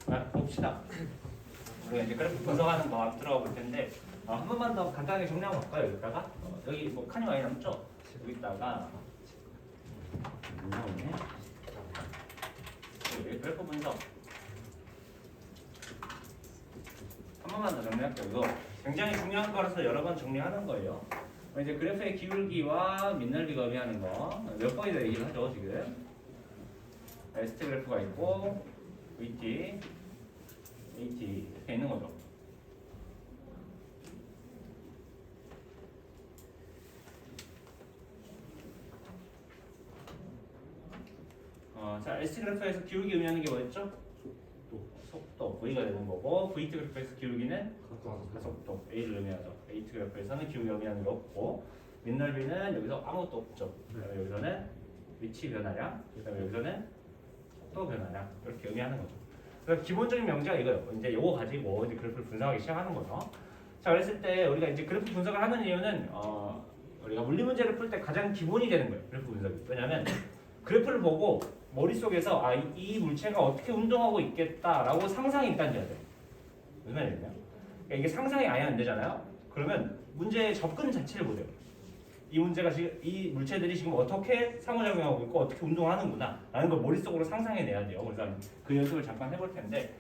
봅시다. 우리가 이제 그래프 분석하는 거 앞 들어가 볼 텐데 한 번만 더 간단하게 정리하고 갈까요? 여기다가 여기 뭐 칸이 많이 남죠? 여기다가 나오네. 여기 그래프 분석 한 번만 더 정리할게요. 이거 굉장히 중요한 거라서 여러 번 정리하는 거예요. 이제 그래프의 기울기와 민넓이가 의미하는 거 몇 번이나 얘기를 하죠 지금. ST 그래프가 있고 VT, AT 이렇게 있는 거죠. 자, ST 그래프에서 기울기 의미하는 게 뭐였죠? 속도 V가 되는 거고, VT 그래프에서 기울기는 가속도 A를 의미하죠. AT 그래프에서는 기울기 의미하는 게 없고, 민넓이는 여기서 아무것도 없죠. 그다음에 여기서는 위치 변화량, 그다음에 여기서는 속도 변화량 이렇게 의미하는 거죠. 그래서 기본적인 명제가 이거예요. 이제 이거 가지고 이제 그래프를 분석하기 시작하는 거죠. 자, 그랬을 때 우리가 이제 그래프 분석을 하는 이유는 우리가 물리 문제를 풀 때 가장 기본이 되는 거예요. 그래프 분석이. 왜냐하면 그래프를 보고 머릿속에서 이 물체가 어떻게 운동하고 있겠다라고 상상이 일단 돼야 돼요. 무슨 말이냐면 그러니까 이게 상상이 아예 안 되잖아요. 그러면 문제의 접근 자체를 못해요. 이 문제가 지금 이 물체들이 지금 어떻게 상호작용하고 있고 어떻게 운동하는구나 라는 걸 머릿속으로 상상해내야 돼요. 그래서 그 연습을 잠깐 해볼 텐데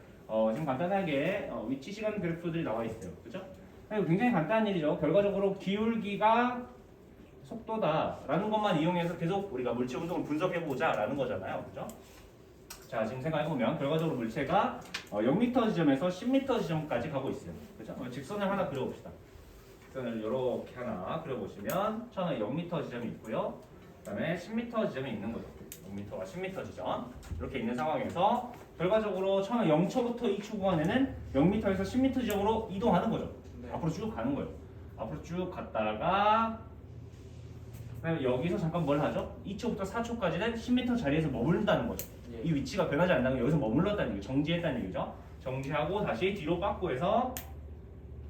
지금 간단하게 위치 시간 그래프들이 나와 있어요. 그죠? 굉장히 간단한 일이죠. 결과적으로 기울기가 속도다라는 것만 이용해서 계속 우리가 물체 운동을 분석해보자 라는 거잖아요. 그죠? 자, 지금 생각해보면 결과적으로 물체가 0m 지점에서 10m 지점까지 가고 있어요. 그죠? 직선을 하나 그려봅시다. 직선을 이렇게 하나 그려보시면 처음에 0m 지점이 있고요. 그 다음에 10m 지점이 있는 거죠. 0m와 10m 지점 이렇게 있는 상황에서 결과적으로 처음에 0초부터 2초 구간에는 0m에서 10m 지점으로 이동하는 거죠. 네. 앞으로 쭉 가는 거예요. 앞으로 쭉 갔다가 그다음에 여기서 잠깐 뭘 하죠? 2초부터 4초까지는 10m 자리에서 머무른다는 거죠. 예. 이 위치가 변하지 않는 게 여기서 머물렀다는 얘기죠. 정지했다는 얘기죠. 정지하고 다시 뒤로 빠꾸해서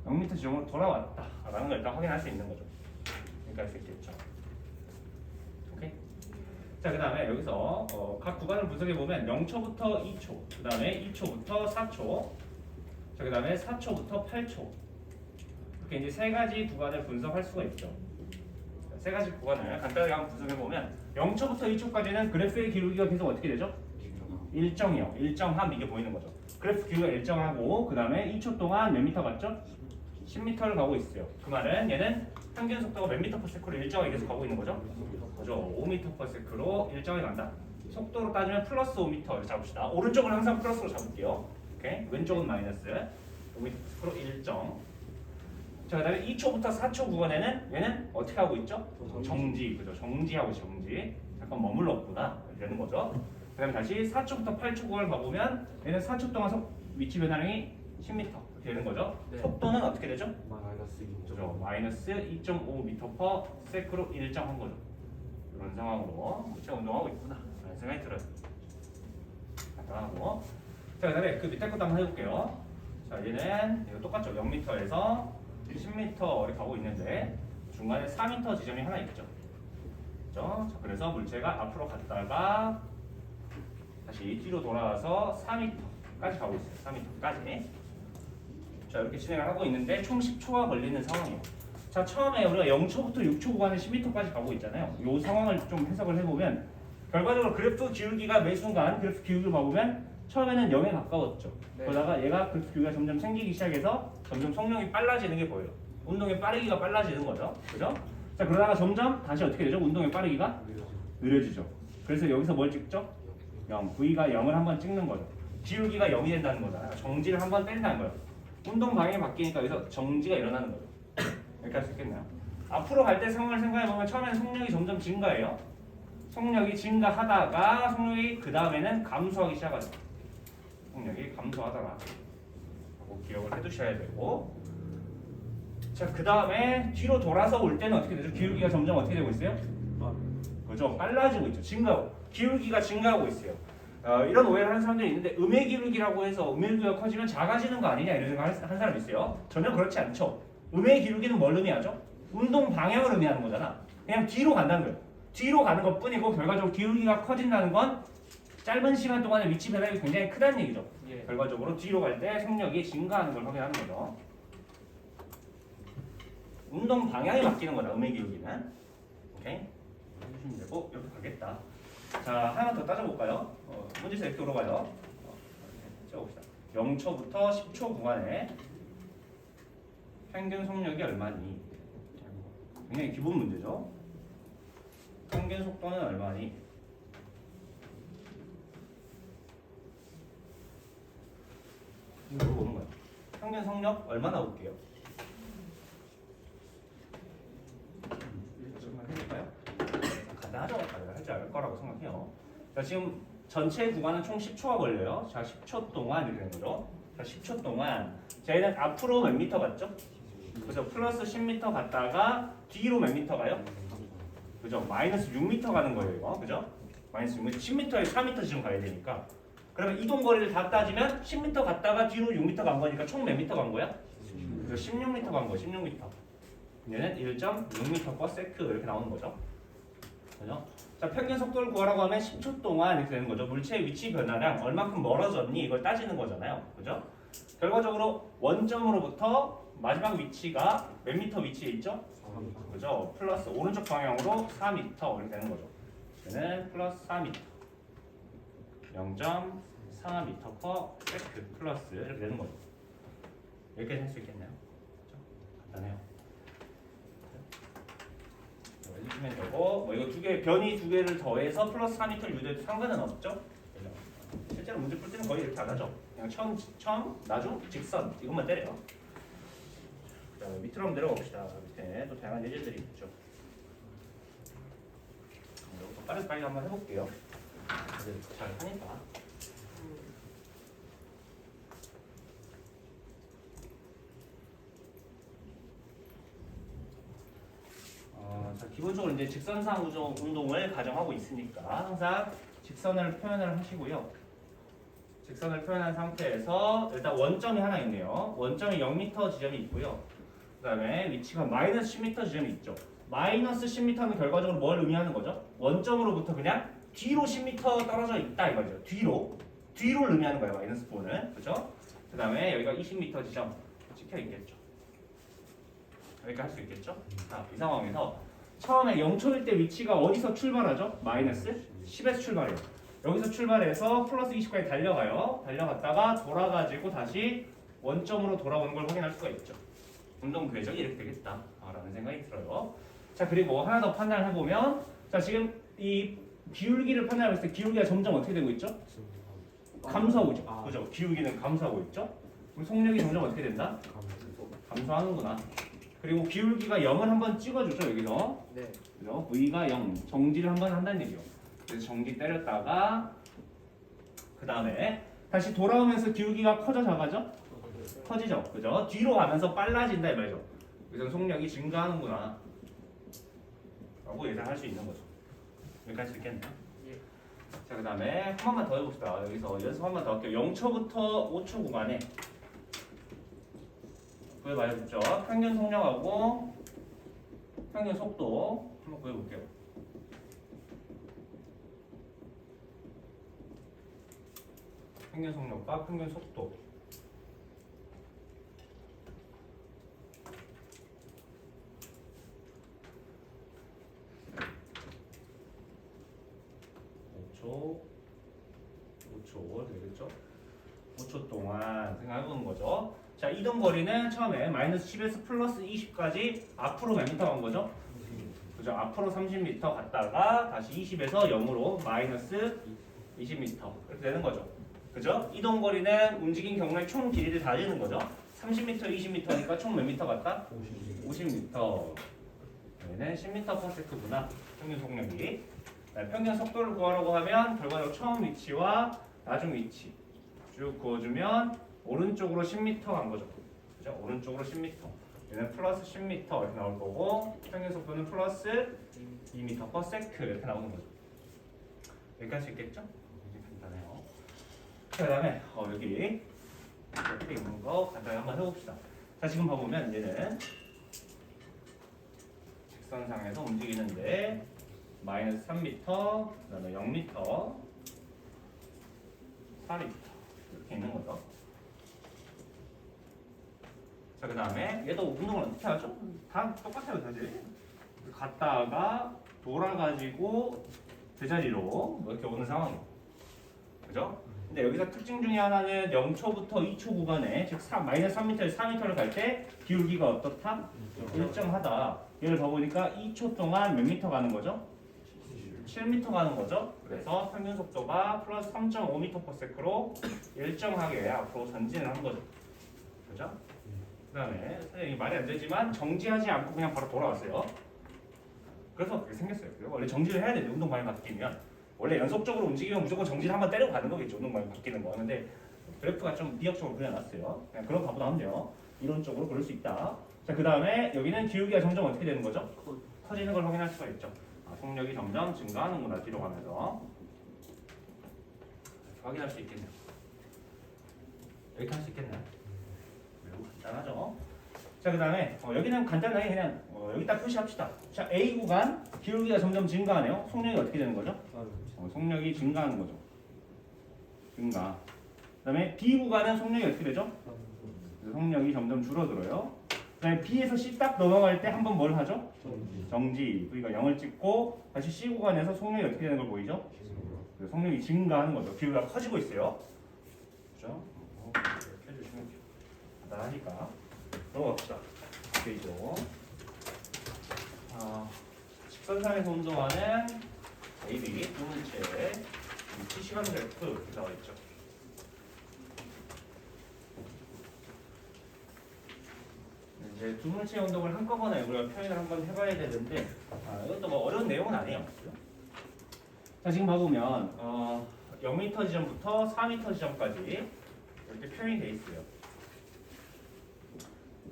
0m 지점으로 돌아왔다라는 걸 일단 확인할 수 있는 거죠. 그러니까 할 수 있겠죠. 오케이. 자, 그 다음에 여기서 각 구간을 분석해 보면 0초부터 2초, 그 다음에 2초부터 4초, 자, 그 다음에 4초부터 8초 이렇게 이제 세 가지 구간을 분석할 수가 있죠. 세 가지 구간을 간단하게 한번 분석해 보면 0초부터 2초까지는 그래프의 기울기가 계속 어떻게 되죠? 일정이요. 일정함 이게 보이는 거죠. 그래프 기울기가 일정하고 그 다음에 2초 동안 몇 미터 갔죠? 10m를 가고 있어요. 그 말은 얘는 평균 속도가 몇 미터 퍼 세크로 일정하게 계속 가고 있는 거죠? 그죠? 5m 퍼 세크로 일정하게 간다. 속도로 따지면 플러스 5m를 잡읍시다. 오른쪽은 항상 플러스로 잡을게요. 오케이? 왼쪽은 마이너스 5m 퍼 세크로 일정. 자, 그다음에 2초부터 4초 구간에는 얘는 어떻게 하고 있죠? 정지, 그죠? 정지하고 정지. 잠깐 머물렀구나 되는 거죠. 그다음에 다시 4초부터 8초 구간을 봐보면 얘는 4초 동안 위치 변화량이 10m 이렇게 되는 거죠. 네. 속도는 어떻게 되죠? 마이너스 2.5m 퍼 세크로 일정한 거죠. 이런 상황으로 물체가 운동하고 있구나 라는 생각이 들어요. 간단하고. 자, 그다음에 그 밑에 것도 한번 해볼게요. 자, 얘는 이거 똑같죠? 0m에서 10m 이렇게 가고 있는데 중간에 4m 지점이 하나 있죠. 그렇죠? 자, 그래서 물체가 앞으로 갔다가 다시 뒤로 돌아와서 4m까지 가고 있어요. 4m까지. 자, 이렇게 진행을 하고 있는데 총 10초가 걸리는 상황이에요. 자, 처음에 우리가 0초부터 6초 구간에 10m까지 가고 있잖아요. 이 상황을 좀 해석을 해보면 결과적으로 그래프 기울기가 매 순간 그래프 기울기를 봐보면 처음에는 0에 가까웠죠. 네. 그러다가 얘가 그래프 기울기가 점점 생기기 시작해서 점점 속력이 빨라지는 게 보여요. 운동의 빠르기가 빨라지는 거죠. 그죠? 자, 그러다가 점점 다시 어떻게 되죠? 운동의 빠르기가 느려지죠. 그래서 여기서 뭘 찍죠? 0. V가 0을 한번 찍는 거죠. 기울기가 0이 된다는 거잖아요. 정지를 한번 뺀다는 거예요. 운동 방향이 바뀌니까 여기서 정지가 일어나는 거죠. 이렇게 할 수 있겠나요? 앞으로 갈 때 상황을 생각해보면 처음에는 속력이 점점 증가해요. 속력이 증가하다가 속력이 그 다음에는 감소하기 시작하죠. 속력이 감소하더라 하고 기억을 해두셔야 되고, 자, 그 다음에 뒤로 돌아서 올 때는 어떻게 되죠? 기울기가 점점 어떻게 되고 있어요? 그죠? 빨라지고 있죠. 증가하고 기울기가 증가하고 있어요. 이런 오해를 하는 사람들이 있는데 음의 기울기라고 해서 음의 기울기가 커지면 작아지는 거 아니냐 이런 생각 한 사람이 있어요. 전혀 그렇지 않죠. 음의 기울기는 뭘 의미하죠? 운동 방향을 의미하는 거잖아. 그냥 뒤로 간다는 거예요. 뒤로 가는 것 뿐이고 결과적으로 기울기가 커진다는 건 짧은 시간 동안에 위치 변화가 굉장히 크다는 얘기죠. 예. 결과적으로 뒤로 갈 때 속력이 증가하는 걸 확인하는 거죠. 운동 방향이 바뀌는 거다. 음의 기울기는. 오케이. 해주시면 되고 이렇게 가겠다. 자, 하나 더 따져볼까요? 문제에서 이렇게 물어봐요. 적어봅시다. 0초부터 10초 구간에 평균 속력이 얼마니? 굉장히 기본 문제죠. 평균 속도는 얼마니? 이거 물어보는 거예요. 평균 속력 얼마나 볼게요? 해볼까요? 간단하죠? 다들 할 줄 알 거라고 생각해요. 자, 지금 전체 구간은 총 10초가 걸려요. 자, 10초 동안 이렇게 되는 거죠. 자, 10초 동안 저희는 앞으로 몇 미터 갔죠? 그죠? 플러스 10m 갔다가 뒤로 몇 미터 가요? 그죠? 마이너스 6m 가는 거예요, 이거. 그죠? 마이너스 6m, 10m에 4m 지금 가야 되니까. 그러면 이동 거리를 다 따지면 10m 갔다가 뒤로 6m 간 거니까 총 몇 미터 간 거야? 16m 간 거야, 16m. 얘는 1.6m/s 이렇게 나오는 거죠. 그죠? 자, 평균 속도를 구하라고 하면 10초 동안 이렇게 되는 거죠. 물체의 위치 변화량 얼마큼 멀어졌니 이걸 따지는 거잖아요. 그죠? 결과적으로 원점으로부터 마지막 위치가 몇 미터 위치에 있죠? 그죠? 플러스 오른쪽 방향으로 4m 이렇게 되는 거죠. 얘는 플러스 4m 0.4m/s 플러스 이렇게 되는 거죠. 여기까지 할 수 있겠나요? 그죠? 간단해요. 해주시면 되고 뭐 이거 두 개 변이 두 개를 더해서 플러스 4m를 유도해도 상관은 없죠? 실제로 문제 풀 때는 거의 이렇게 안 하죠. 그냥 처음, 나중, 직선 이것만 때려요. 그다음에 밑으로 한번 내려가 봅시다. 밑에 또 다양한 예제들이 있죠. 이것도 빨리 한번 해볼게요. 잘 하니까. 자, 기본적으로 이제 직선상 운동을 가정하고 있으니까 항상 직선을 표현을 하시고요. 직선을 표현한 상태에서 일단 원점이 하나 있네요. 원점이 0m 지점이 있고요. 그 다음에 위치가 마이너스 10m 지점이 있죠. 마이너스 10m는 결과적으로 뭘 의미하는 거죠? 원점으로부터 그냥 뒤로 10m 떨어져 있다 이 말이죠. 뒤로를 의미하는 거예요. 마이너스 4는. 그죠? 그 다음에 여기가 20m 지점 찍혀 있겠죠. 여기까지 할 수 있겠죠? 자, 이 상황에서 처음에 0초일 때 위치가 어디서 출발하죠? 마이너스 10에서 출발해요. 여기서 출발해서 플러스 20까지 달려가요. 달려갔다가 돌아가지고 다시 원점으로 돌아오는 걸 확인할 수가 있죠. 운동 궤적이 이렇게 되겠다라는 생각이 들어요. 자, 그리고 하나 더 판단을 해보면 자, 지금 이 기울기를 판단했을 때 기울기가 점점 어떻게 되고 있죠? 감소하고 있죠. 그죠? 기울기는 감소하고 있죠. 그럼 속력이 점점 어떻게 된다? 감소하는구나. 그리고 기울기가 0을 한번 찍어주죠. 여기서. 네. 그죠? V가 0. 정지를 한번 한다는 얘기죠. 그래서 정지 때렸다가 그 다음에 다시 돌아오면서 기울기가 커져 작아져? 커지죠. 그죠? 뒤로 가면서 빨라진다 이 말이죠. 그래서 속력이 증가하는구나 라고 예상할 수 있는 거죠. 여기까지 할 수 있겠나요? 예. 자, 그 다음에 한 번만 더 해봅시다. 여기서 연습 한 번 더 할게요. 0초부터 5초 구간에 구해봐야겠죠. 평균 속력하고 평균 속도 한번 구해볼게요. 평균 속력과 평균 속도. (5초) 되겠죠? 5초 동안 생각해보는 거죠. 자, 이동 거리는 처음에 마이너스 10에서 플러스 20까지 앞으로 몇 미터 간 거죠? 그죠? 앞으로 30m 갔다가 다시 20에서 0으로 마이너스 20m 이렇게 되는 거죠. 그죠? 이동 거리는 움직인 경로의 총 길이를 다지는 거죠. 30m, 20m니까 총 몇 미터 갔다? 50m. 얘는 10m/s구나. 평균 속력이. 평균 속도를 구하라고 하면 결과적으로 처음 위치와 나중 위치 쭉 그어주면 오른쪽으로 10m 간 거죠. 그죠? 오른쪽으로 10m. 얘는 플러스 10m 이렇게 나올 거고 평균 속도는 플러스 2m/s 이렇게 나오는 거죠. 여기까지 할 수 있겠죠? 굉장히 간단해요. 그 다음에 여기 이렇게 있는 거 간단히 한번 해봅시다. 자, 지금 봐보면 얘는 직선상에서 움직이는데 마이너스 3m, 그 다음에 0m, 4m 이렇게 있는 거죠. 자, 그 다음에 얘도 운동을 어떻게 하죠? 다 똑같아요, 사실. 갔다가 돌아가지고 제자리로 뭐 이렇게 오는 상황이에요. 그죠? 근데 여기서 특징 중에 하나는 0초부터 2초 구간에 즉 마이너스 3m에서 4m를 갈 때 기울기가 어떻다? 일정하다. 얘를 봐보니까 2초 동안 몇 미터 가는 거죠? 7m 가는 거죠. 그래서 평균 속도가 플러스 3.5m/s로 일정하게 앞으로 전진을 한 거죠. 그죠? 그 다음에 이게 말이 안 되지만 정지하지 않고 그냥 바로 돌아왔어요. 그래서 그렇게 생겼어요. 원래 정지를 해야 돼요. 운동 방향이 바뀌면. 원래 연속적으로 움직이면 무조건 정지를 한번 때리고 가는 거겠죠. 운동 방향이 바뀌는 거. 근데 그래프가 좀 비약적으로 그려놨어요. 그냥 그런 가보다 하면 돼요. 이론적으로 그럴 수 있다. 자, 그 다음에 여기는 기울기가 점점 어떻게 되는 거죠? 커지는 걸 확인할 수가 있죠. 속력이 점점 증가하는구나. 뒤로 가면서 확인할 수 있겠네요. 이렇게 할 수 있겠나요? 매우 간단하죠. 자, 그 다음에 여기는 간단하게 그냥 여기다 표시합시다. 자, A 구간 기울기가 점점 증가하네요. 속력이 어떻게 되는 거죠? 속력이 증가하는 거죠. 증가. 그 다음에 B 구간은 속력이 어떻게 되죠? 속력이 점점 줄어들어요. 그 다음에 B에서 C 딱 넘어갈 때 한번 뭘 하죠? 정지. 그러니까 0을 찍고 다시 C 구간에서 속력이 어떻게 되는 걸 보이죠? 속력이 증가하는 거죠. 기울기가 커지고 있어요. 그죠? 이렇게 해주시면 돼요. 간단하니까. 넘어갑시다. 페이지로. 직선상에서 운동하는 AB 두물체 위치 시간 그래프 나와 있죠. 이제 두물체 운동을 한꺼번에 우리가 표현을 한번 해봐야 되는데 이것도 뭐 어려운 내용은 아니에요. 자, 지금 봐보면 0m 지점부터 4m 지점까지 이렇게 표현이 돼 있어요.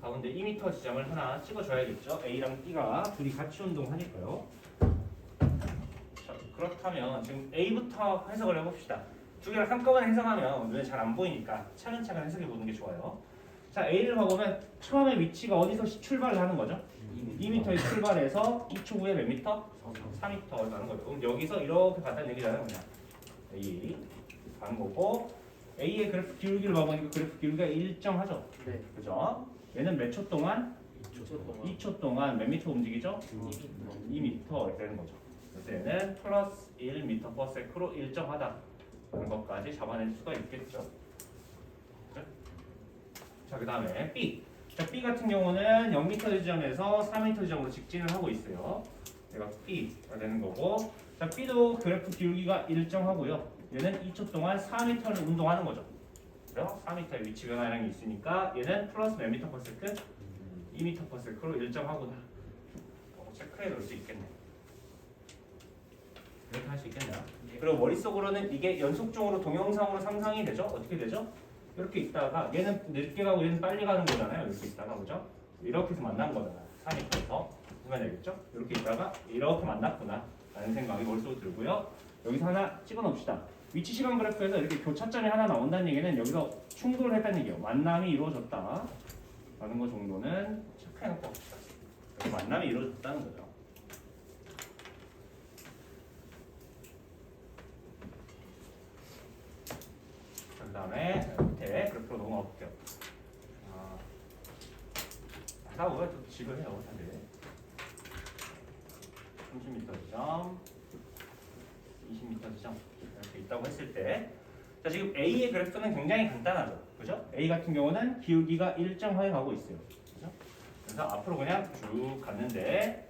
가운데 2m 지점을 하나 찍어줘야겠죠. A랑 B가 둘이 같이 운동하니까요. 자, 그렇다면 지금 A부터 해석을 해봅시다. 두 개를 한꺼번에 해석하면 눈에 잘 안 보이니까 차근차근 해석해 보는 게 좋아요. 자, A를 봐보면 처음에 위치가 어디서 출발을 하는 거죠? 2m에 출발해서 2초 후에 몇 미터? 4m 가는 거죠. 그럼 여기서 이렇게 갔다는 얘기잖아요. 그냥 A 가는 거고 A의 그래프 기울기를 봐보니까 그래프 기울기가 일정하죠. 네. 그죠? 얘는 몇 초 동안? 2초 동안 몇 미터 움직이죠? 2m 이렇게 되는 거죠. 그래서 얘는 플러스 1m/s로 일정하다 라는 것까지 잡아낼 수가 있겠죠. 그죠? 자, 그 다음에 B. 자, B 같은 경우는 0m 지점에서 4m 지점으로 직진을 하고 있어요. 얘가 B가 되는 거고, 자, B도 그래프 기울기가 일정하고요. 얘는 2초 동안 4m를 운동하는 거죠. 그죠? 4m의 위치 변화량이 있으니까 얘는 플러스 몇 m/s? 2m/s로 일정하구나. 체크해 놓을 수 있겠네. 이렇게 할 수 있겠네요. 그리고 머릿속으로는 이게 연속적으로 동영상으로 상상이 되죠? 어떻게 되죠? 이렇게 있다가 얘는 늦게 가고 얘는 빨리 가는 거잖아요. 이렇게 있다가 그죠? 이렇게 해서 만난 거잖아요. 4m에서 보면 되겠죠? 이렇게 있다가 이렇게 만났구나 라는 생각이 머릿속으로 들고요. 여기서 하나 찍어 놓읍시다. 위치 시간 그래프에서 이렇게 교차점이 하나 나온다는 얘기는 여기서 충돌을 했다는 얘기예요. 만남이 이루어졌다 라는 거 정도는 체크해 놓고 봅시다. 만남이 이루어졌다는 거죠. 그 다음에 밑에 그래프로 넘어가 볼게요. 하다 보면 좀 지루해요, 사실. 30m 지점, 20m 지점 이렇게 있다고 했을 때, 자, 지금 A의 그래프는 굉장히 간단하죠, 그죠? A 같은 경우는 기울기가 일정하게 가고 있어요, 그죠? 그래서 앞으로 그냥 쭉 갔는데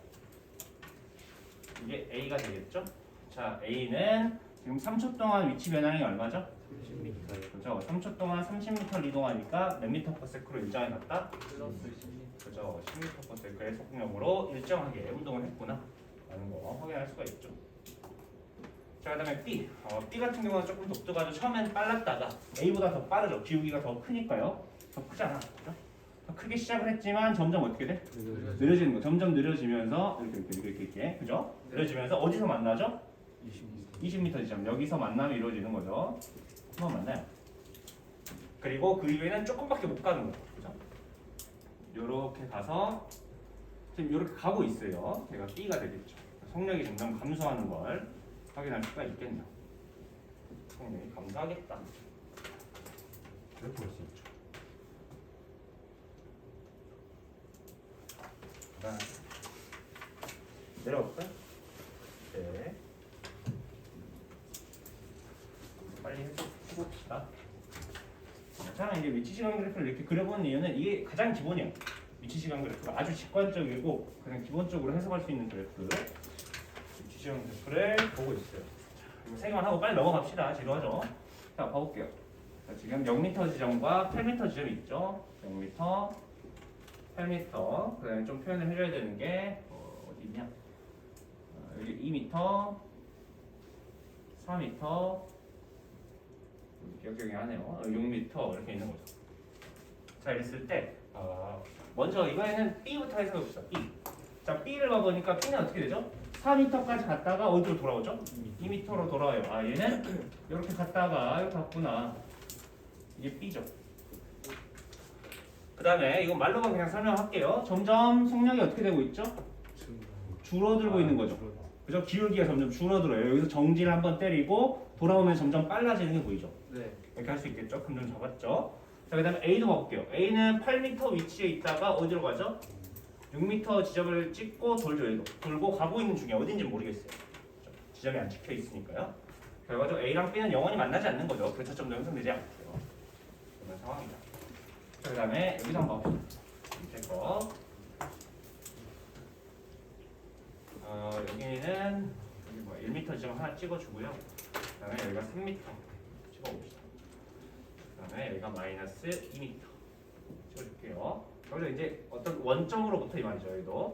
이게 A가 되겠죠? 자, A는 지금 3초 동안 위치 변화량이 얼마죠? 30m. 그죠? 3초 동안 30m를 이동하니까 몇 m/s로 일정하게 갔다? 그죠? 10m/s의 속력으로 일정하게 운동을 했구나 라는 거 확인할 수가 있죠. 자, 그 다음에 B. B 같은 경우는 조금 독특하죠. 처음엔 빨랐다가 A보다 더 빠르죠. 기울기가 더 크니까요. 더 크잖아. 그죠? 더 크게 시작을 했지만 점점 어떻게 돼? 느려지는 거. 점점 느려지면서 이렇게 그죠? 느려지면서 어디서 만나죠? 20m 지점. 여기서 만남이 이루어지는 거죠. 한번 만나요. 그리고 그 이후에는 조금밖에 못 가는 거죠. 그죠? 요렇게 가서 지금 요렇게 가고 있어요. 얘가 B가 되겠죠. 속력이 점점 감소하는 걸 확인할 수가 있겠네요. 속력이 감소하겠다. 이렇게 볼 수 있죠. 내려볼까요? 네. 빨리 해봅시다. 자, 이제 위치시간 그래프를 이렇게 그려보는 이유는 이게 가장 기본이에요. 위치시간 그래프가 아주 직관적이고 그냥 기본적으로 해석할 수 있는 그래프. 위치시간 그래프를 보고 있어요. 이거 생각만 하고 빨리 넘어갑시다. 지루하죠? 자, 봐볼게요. 자, 지금 0m 지점과 8m 지점이 있죠. 0m, 8m. 그다음에 좀 표현을 해줘야 되는 게 어디 있냐? 여기 2m, 4m, 기억이 안 해요. 6m 이렇게 있는 거죠. 자, 이랬을 때 먼저 이번에는 B부터 해석해봅시다. B. 자, B를 가보니까 B는 어떻게 되죠? 4m까지 갔다가 어디로 돌아오죠? 2m로 돌아와요. 아, 얘는 이렇게 갔다가 이렇게 갔구나. 이게 B죠. 그 다음에 이건 말로만 그냥 설명할게요. 점점 속력이 어떻게 되고 있죠? 줄어들고 있는 거죠. 그죠? 기울기가 점점 줄어들어요. 여기서 정지를 한번 때리고 돌아오면 점점 빨라지는 게 보이죠? 네. 이렇게 할 수 있겠죠? 금좀 잡았죠? 자, 그 다음에 A도 봐볼게요. A는 8m 위치에 있다가 어디로 가죠? 6m 지점을 찍고 돌죠. 얘도. 돌고 가고 있는 중에 어딘지 모르겠어요. 지점이 안 찍혀 있으니까요. 결과적으로 A랑 B는 영원히 만나지 않는 거죠. 교차점도 형성되지 않고요. 그런 상황이다. 자, 그 다음에 여기서 한번 봐봅시다. 밑에 거. 여기는 여기 뭐 1m 지점 하나 찍어주고요. 그 다음에 여기가 3m 찍어봅시다. 그 다음에 여기가 마이너스 2m 찍어줄게요. 여기서 이제 어떤 원점으로부터 이 말이죠. 여기도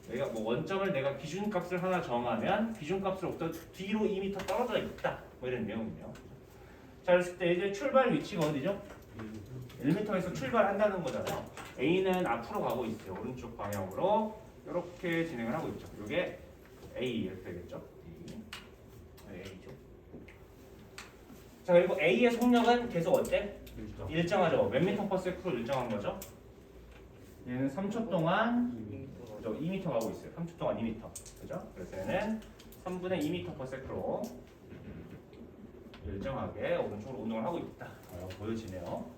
여기가 뭐 원점을 내가 기준값을 하나 정하면 기준값으로부터 뒤로 2m 떨어져 있다. 뭐 이런 내용이에요. 자, 그랬을 때 이제 출발 위치가 어디죠? 1m에서 출발한다는 거잖아요. A는 앞으로 가고 있어요. 오른쪽 방향으로 이렇게 진행을 하고 있죠. 이게 A 이렇게 되겠죠? A죠. 자, 그리고 A의 속력은 계속 어때? 일정하죠. 몇 미터 퍼 세크로 일정한 거죠? 얘는 3초 동안 2m 가고 있어요. 3초 동안 2m. 그죠? 그래서 얘는 3분의 2m 퍼 세크로 일정하게 오른쪽으로 운동을 하고 있다. 보여지네요.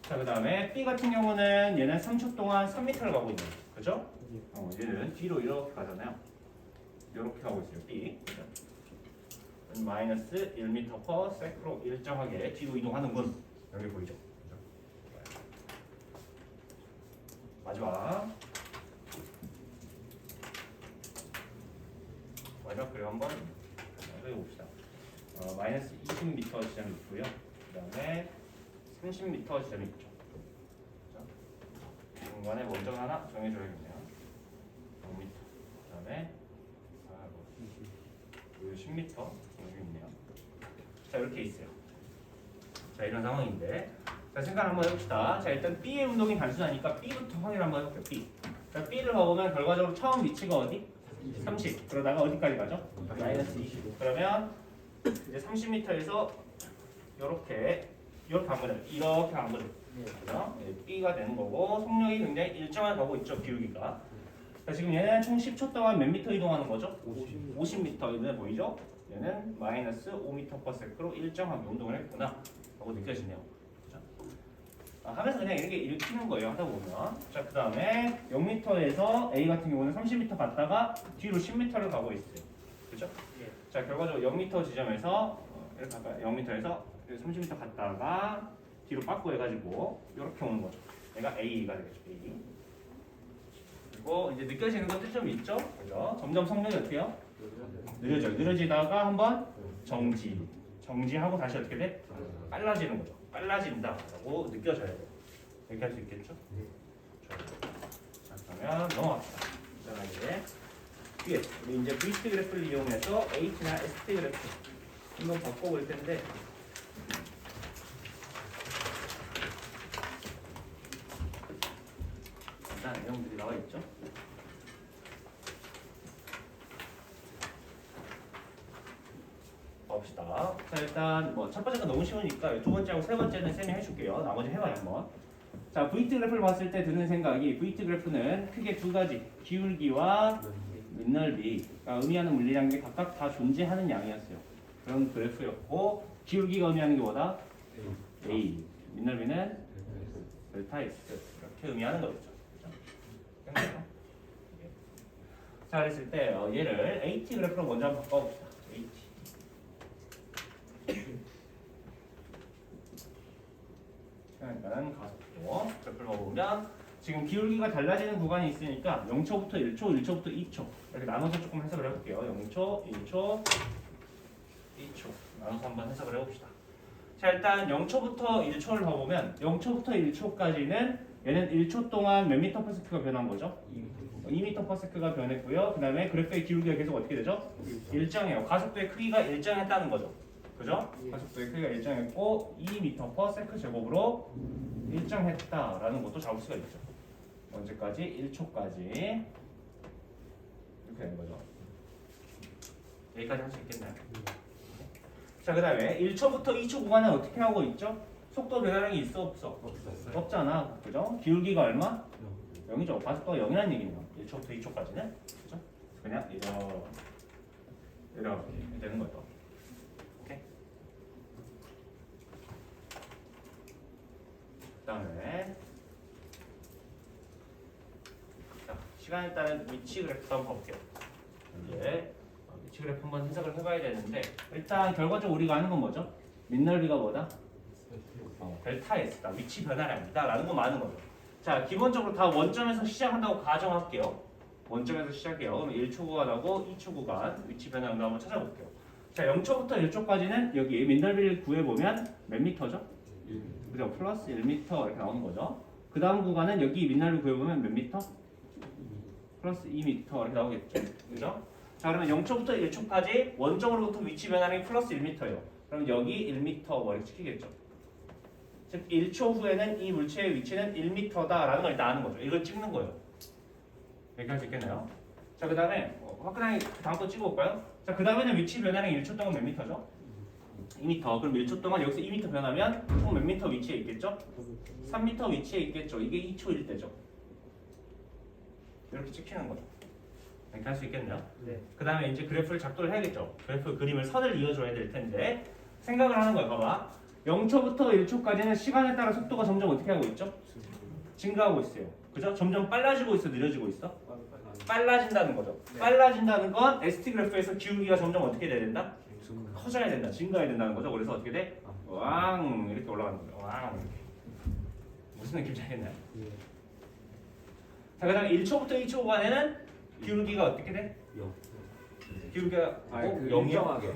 자, 그 다음에 B 같은 경우는 얘는 3초 동안 3m를 가고 있는 거죠. 그죠? 얘는 뒤로 이렇게 가잖아요. 이렇게 가고 있어요. B. 그죠? 마이너스 1m 퍼 세크로 일정하게 뒤로 이동하는군. 여기 보이죠? 그죠? 마지막 그리고 한번 해봅시다. 마이너스 20m 지점이 있고요. 그 다음에 30m 지점이 있죠. 그죠? 중간에 먼저 하나 정해줘야겠네요. 5m. 그 다음에 10m 여기 있네요. 자, 이렇게 있어요. 자, 이런 상황인데, 자, 생각 한번 해봅시다. 자, 일단 B의 운동이 단순하니까 B부터 확인 한번 해볼게요. B. 자, B를 가보면 결과적으로 처음 위치가 어디? 30. 그러다가 어디까지 가죠? 마이너스 25. 그러면 이제 30m에서 이렇게 간 거죠. 이렇게 간 거죠. 그죠? B가 되는 거고 속력이 굉장히 일정하게 가고 있죠. 기울기가. 자, 지금 얘는 총 10초 동안 몇 미터 이동하는 거죠? 50m 이내 보이죠? 얘는 마이너스 5m 퍼 세크로 일정하게 운동을 했구나 하고 느껴지네요. 그죠? 하면서 그냥 이렇게 읽히는 거예요. 하다 보면. 자, 그 다음에 0m에서 A 같은 경우는 30m 갔다가 뒤로 10m를 가고 있어요. 그죠? 자, 결과적으로 0m 지점에서 이렇게 갈까요? 0m에서 30m 갔다가 뒤로 빠꾸 해가지고 이렇게 오는 거죠. 얘가 A가 되겠죠. A. 그리고 이제 느껴지는 것도 좀 있죠. 그죠? 점점 속력이 어떻게 해요? 느려져요. 느려지다가 한번 정지하고 다시 어떻게 돼? 빨라지는 거죠. 빨라진다라고 느껴져야 돼요. 이렇게 할 수 있겠죠? 자, 그러면 넘어갑시다. 자, 이제 뒤에 우리 이제 VT 그래프를 이용해서 H나 ST 그래프 한번 바꿔볼 텐데, 일단 내용들이 나와 있죠. 봅시다. 자, 일단 뭐 첫 번째가 너무 쉬우니까 두 번째하고 세 번째는 쌤이 해줄게요. 나머지 해봐요 한번. 자, VT 그래프를 봤을 때 드는 생각이 VT 그래프는 크게 두 가지, 기울기와 밑넓이가 의미하는 물리량이 각각 다 존재하는 양이었어요. 그런 그래프였고, 기울기가 의미하는 게 뭐다? A. 밑넓이는 델타 S. 이렇게 의미하는 거겠죠. 그렇죠? 자, 그랬을 때 얘를 AT 그래프로 먼저 한번 바꿔봅시다. AT. 일단은 가속도 그래프를 먹으면 지금 기울기가 달라지는 구간이 있으니까 0초부터 1초, 1초부터 2초 이렇게 나눠서 조금 해석을 해볼게요. 0초, 1초, 2초 나눠서 한번 해석을 해봅시다. 자, 일단 0초부터 1초를 봐보면 0초부터 1초까지는 얘는 1초 동안 몇 미터 퍼 세크가 변한 거죠? 2미터 퍼 세크가 변했고요. 그 다음에 그래프의 기울기가 계속 어떻게 되죠? 일정해요. 가속도의 크기가 일정했다는 거죠. 그죠? 가속도의 크기가 일정했고 2미터 퍼 세크 제곱으로 일정했다라는 것도 잡을 수가 있죠. 언제까지? 1초까지 이렇게 되는 거죠. 여기까지 할 수 있겠나요? 자, 그 다음에 1초부터 2초 구간은 어떻게 하고 있죠? 속도 변화량이 있어 없어? 없잖아. 그죠? 기울기가 얼마? 0이죠. 가속도가 0이라는 얘기네요. 1초부터 2초까지는. 그죠? 그냥 이렇게 되는 거죠. 오케이? 그 다음에 자, 시간에 따른 위치 그래프 한번 볼게요. 이제 위치 그래프 한번 해석을 해봐야 되는데 일단 결과적으로 우리가 아는 건 뭐죠? 밑넓이가 뭐다? 델타 S다. 위치 변화량이다 라는 거 많은 거죠. 자, 기본적으로 다 원점에서 시작한다고 가정할게요. 원점에서 시작해요. 그럼 1초 구간하고 2초 구간 위치 변화량도 한번 찾아볼게요. 자, 0초부터 1초까지는 여기 밑넓이를 구해보면 몇 미터죠? 그죠? 플러스 1미터 이렇게 나오는 거죠. 그 다음 구간은 여기 밑넓이 구해보면 몇 미터? 플러스 2미터 이렇게 나오겠죠. 그죠? 자, 그러면 0초부터 1초까지 원점으로부터 위치 변화량이 플러스 1m예요. 그럼 여기 1m 머리 찍히겠죠. 즉 1초 후에는 이 물체의 위치는 1m다라는 걸 일단 아는 거죠. 이걸 찍는 거예요. 여기까지 있겠나요? 자, 그 다음에 화끈하게 다음 거 찍어볼까요? 자, 그 다음에는 위치 변화량이 1초 동안 몇 미터죠? 2m. 그럼 1초 동안 여기서 2m 변하면 총 몇 미터 위치에 있겠죠? 3m 위치에 있겠죠. 이게 2초일 때죠. 이렇게 찍히는 거죠. 이렇게 할 수 있겠네요. 네. 그 다음에 이제 그래프를 작도를 해야겠죠. 그래프 그림을 선을 이어줘야 될 텐데 생각을 하는 거예요. 봐봐. 0초부터 1초까지는 시간에 따라 속도가 점점 어떻게 하고 있죠? 증가하고 있어요. 그죠? 점점 빨라지고 있어, 느려지고 있어? 빨라진다는 거죠. 네. 빨라진다는 건 ST 그래프에서 기울기가 점점 어떻게 돼야 된다? 커져야 된다, 증가해야 된다는 거죠. 그래서 어떻게 돼? 왕 이렇게 올라가는 거예요. 왕 이렇게. 무슨 느낌인지 알겠나요? 자, 그다음에 1초부터 2초 구간에는 기울기가 어떻게 돼? 기울기가 일정하게.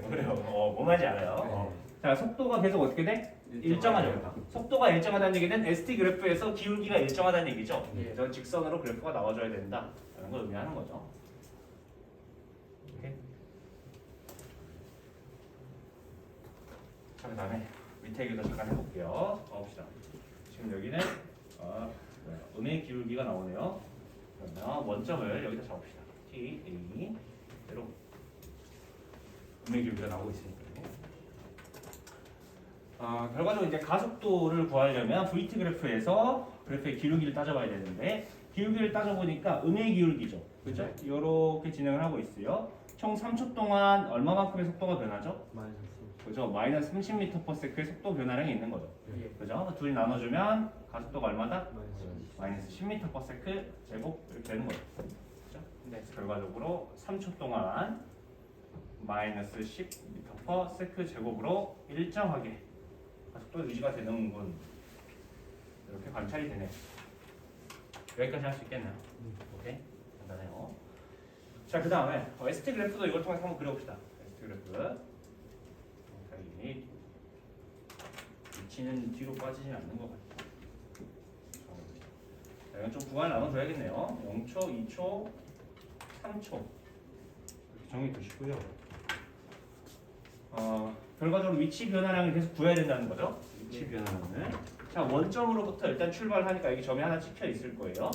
그래요. 뭔 말인지 알아요. 자, 속도가 계속 어떻게 돼? 일정하죠. 속도가 일정하다는 얘기는 ST 그래프에서 기울기가 일정하다는 얘기죠. 그래서 직선으로 그래프가 나와줘야 된다라는 걸 의미하는 거죠. 오케이. 자, 그다음에 밑에 얘기도 잠깐 해볼게요. 봅시다. 지금 여기는 음의 기울기가 나오네요. 그러면 원점을 여기다 잡읍시다. T, A, 대로 음의 기울기가 나오고 있으니까요. 결과적으로 이제 가속도를 구하려면 VT 그래프에서 그래프의 기울기를 따져봐야 되는데 기울기를 따져보니까 음의 기울기죠. 그렇죠? 이렇게 진행을 하고 있어요. 총 3초 동안 얼마만큼의 속도가 변하죠? 그죠? 마이너스 30m/s의 속도 변화량이 있는 거죠. 그죠? 둘이 나눠주면 가속도가 얼마다? 마이너스 10m/s 제곱 이렇게 되는 거죠. 그죠? 근데 결과적으로 3초 동안 마이너스 10m/s 제곱으로 일정하게 가속도 유지가 되는군. 이렇게 관찰이 되네요. 여기까지 할 수 있겠나요? 오케이? 간단해요. 자, 그 다음에 ST 그래프도 이걸 통해서 한번 그려봅시다. ST 그래프. 이 위치는 뒤로 빠지지 않는 것 같아요. 자, 이건 좀 구간을 나눠줘야겠네요. 0초, 2초, 3초 이렇게 정해 두시고요. 결과적으로 위치 변화량을 계속 구해야 된다는 거죠. 위치 변화량을. 자, 원점으로부터 일단 출발하니까 여기 점이 하나 찍혀 있을 거예요.